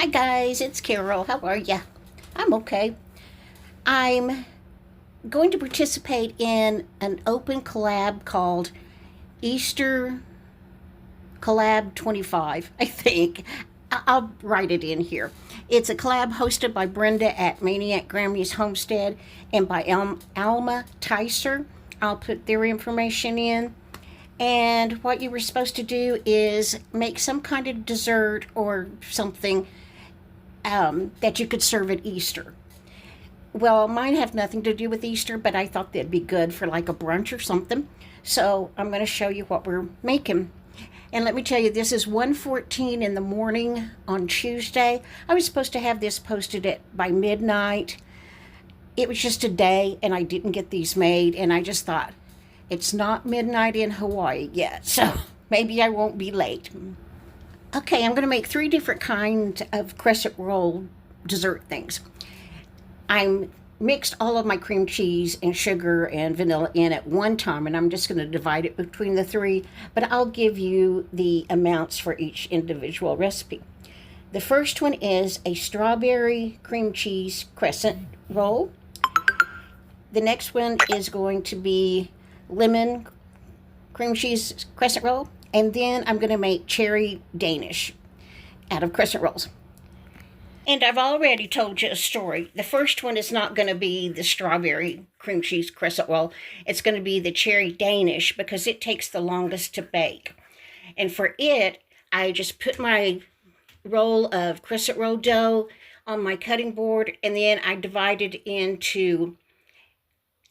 Hi guys, it's Carol. How are ya? I'm okay. I'm going to participate in an open collab called Easter Collab 25, I think. I'll write it in here. It's a collab hosted by Brenda at Maniac Grammy's Homestead and by Alma Ticer. I'll put their information in. And what you were supposed to do is make some kind of dessert or something that you could serve at Easter. Well, mine have nothing to do with Easter, but I thought that'd be good for like a brunch or something. So I'm going to show you what we're making. And let me tell you, this is 1:14 in the morning on Tuesday. I was supposed to have this posted by midnight. It was just a day, and I didn't get these made. And I just thought, it's not midnight in Hawaii yet, so maybe I won't be late. Okay, I'm going to make 3 different kinds of crescent roll dessert things. I mixed all of my cream cheese and sugar and vanilla in at one time, and I'm just going to divide it between the 3, but I'll give you the amounts for each individual recipe. The first one is a strawberry cream cheese crescent roll. The next one is going to be lemon cream cheese crescent roll, and then I'm going to make cherry Danish out of crescent rolls. And I've already told you a story. The first one is not going to be the strawberry cream cheese crescent roll. It's going to be the cherry Danish because it takes the longest to bake. And for it, I just put my roll of crescent roll dough on my cutting board, and then I divided into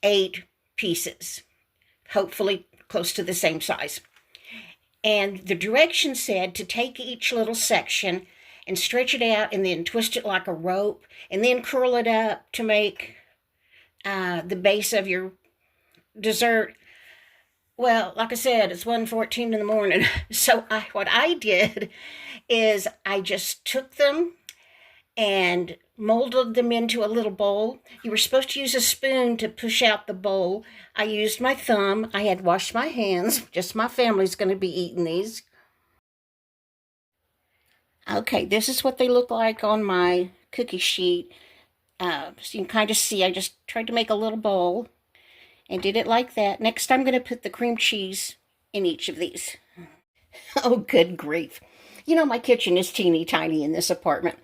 8 pieces, hopefully close to the same size. And the directions said to take each little section and stretch it out and then twist it like a rope and then curl it up to make the base of your dessert. Well, like I said, it's 1:14 in the morning. So what I did is I just took them and molded them into a little bowl. You were supposed to use a spoon to push out the bowl. I used my thumb. I had washed my hands. Just my family's going to be eating these. Okay, this is what they look like on my cookie sheet. So you can kind of see I just tried to make a little bowl and did it like that. Next, I'm going to put the cream cheese in each of these. Oh, good grief. You know, my kitchen is teeny tiny in this apartment.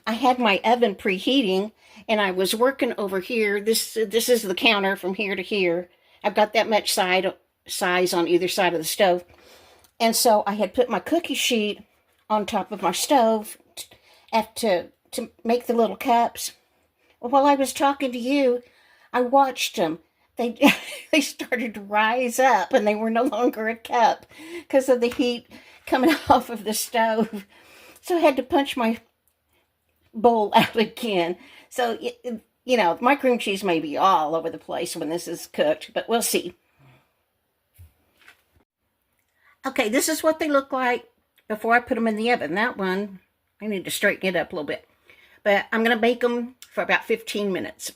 I had my oven preheating, and I was working over here. This is the counter from here to here. I've got that much size on either side of the stove. And so I had put my cookie sheet on top of my stove to make the little cups. Well, while I was talking to you, I watched them. They started to rise up, and they were no longer a cup because of the heat coming off of the stove. So I had to punch my bowl out again. So, you know, my cream cheese may be all over the place when this is cooked, but we'll see. Okay, this is what they look like before I put them in the oven. That one, I need to straighten it up a little bit. But I'm going to bake them for about 15 minutes.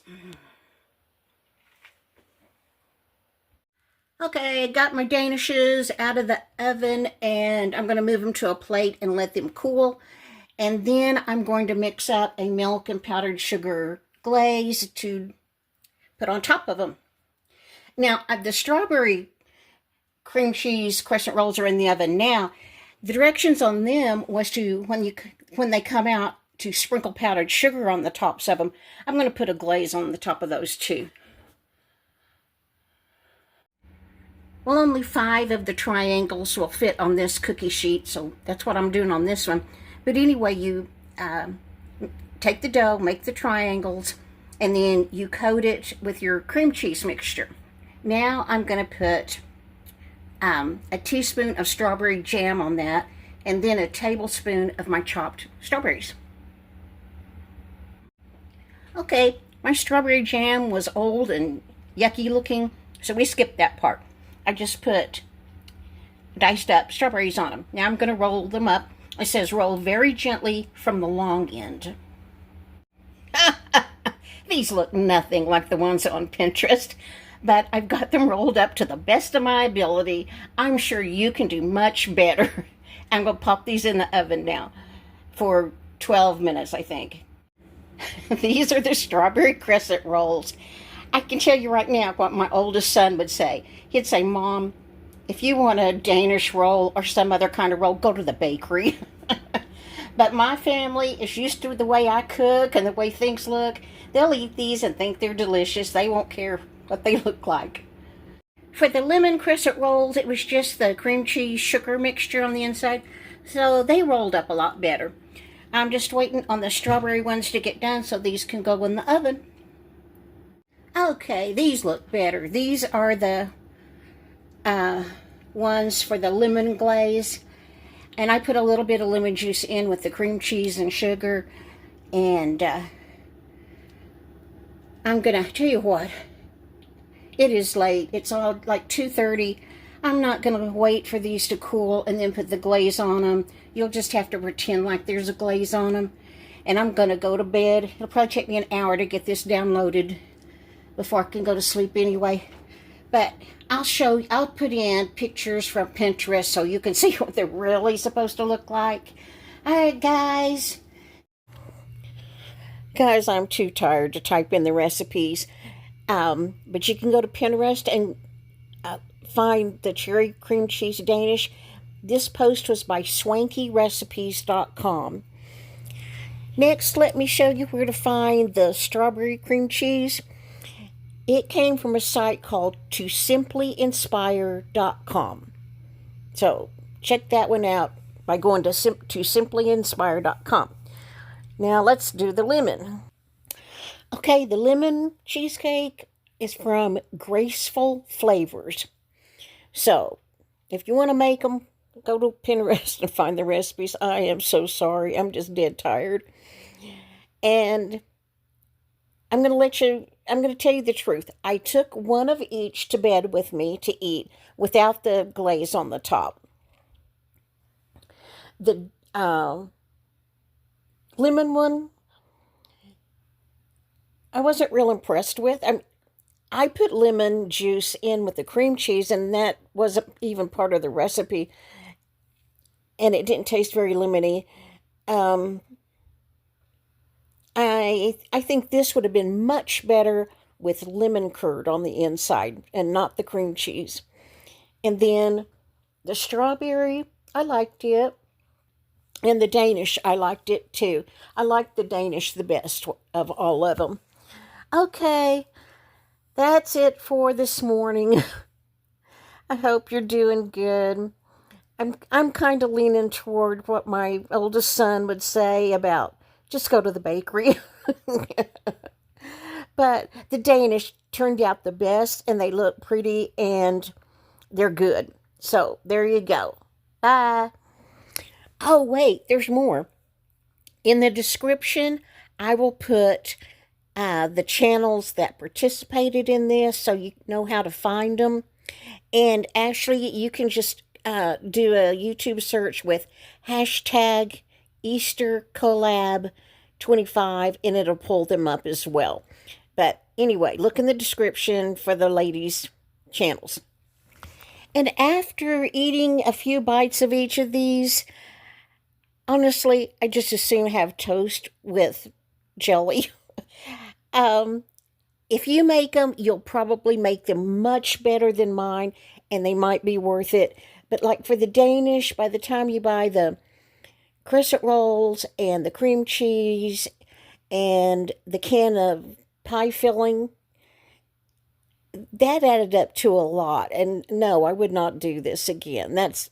Okay, I got my Danishes out of the oven, and I'm going to move them to a plate and let them cool. And then I'm going to mix up a milk and powdered sugar glaze to put on top of them. Now, the strawberry cream cheese crescent rolls are in the oven now. The directions on them was to, when they come out, to sprinkle powdered sugar on the tops of them. I'm going to put a glaze on the top of those too. Well, only 5 of the triangles will fit on this cookie sheet, so that's what I'm doing on this one. But anyway, you take the dough, make the triangles, and then you coat it with your cream cheese mixture. Now I'm going to put a teaspoon of strawberry jam on that, and then a tablespoon of my chopped strawberries. Okay, my strawberry jam was old and yucky looking, so we skipped that part. I just put diced up strawberries on them. Now I'm going to roll them up. It says roll very gently from the long end. These look nothing like the ones on Pinterest, but I've got them rolled up to the best of my ability. I'm sure you can do much better. I'm going to pop these in the oven now for 12 minutes, I think. These are the strawberry crescent rolls. I can tell you right now what my oldest son would say. He'd say, Mom, if you want a Danish roll or some other kind of roll, go to the bakery. But my family is used to the way I cook and the way things look. They'll eat these and think they're delicious. They won't care what they look like. For the lemon crescent rolls, it was just the cream cheese sugar mixture on the inside, so they rolled up a lot better. I'm just waiting on the strawberry ones to get done so these can go in the oven. Okay, these look better. These are the ones for the lemon glaze. And I put a little bit of lemon juice in with the cream cheese and sugar. And I'm going to tell you what. It is late. It's all like 2:30. I'm not going to wait for these to cool and then put the glaze on them. You'll just have to pretend like there's a glaze on them. And I'm going to go to bed. It'll probably take me an hour to get this downloaded before I can go to sleep anyway. But I'll put in pictures from Pinterest so you can see what they're really supposed to look like. All right, guys. Guys, I'm too tired to type in the recipes. But you can go to Pinterest and find the cherry cream cheese Danish. This post was by swankyrecipes.com. Next, let me show you where to find the strawberry cream cheese. It came from a site called tosimplyyinspire.com. So check that one out by going to tosimplyyinspire.com. Now let's do the lemon. Okay, the lemon cheesecake is from Graceful Flavors. So if you want to make them, go to Pinterest and find the recipes. I am so sorry. I'm just dead tired. And I'm going to tell you the truth. I took one of each to bed with me to eat without the glaze on the top. The lemon one, I wasn't real impressed with. I put lemon juice in with the cream cheese, and that wasn't even part of the recipe, and it didn't taste very lemony. I think this would have been much better with lemon curd on the inside and not the cream cheese. And then the strawberry, I liked it. And the Danish, I liked it too. I liked the Danish the best of all of them. Okay, that's it for this morning. I hope you're doing good. I'm kind of leaning toward what my oldest son would say about just go to the bakery. But the Danish turned out the best, and they look pretty, and they're good. So there you go. Bye. Oh, wait, there's more. In the description, I will put the channels that participated in this so you know how to find them. And actually, you can just do a YouTube search with hashtag Easter Collab 25, and it'll pull them up as well. But anyway, look in the description for the ladies' channels. And after eating a few bites of each of these, honestly, I just as soon have toast with jelly. If you make them, you'll probably make them much better than mine, and they might be worth it. But like for the Danish, by the time you buy the crescent rolls and the cream cheese and the can of pie filling, that added up to a lot. And no, I would not do this again. That's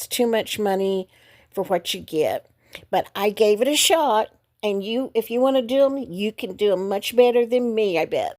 too much money for what you get. But I gave it a shot, and if you want to do them, you can do them much better than me, I bet.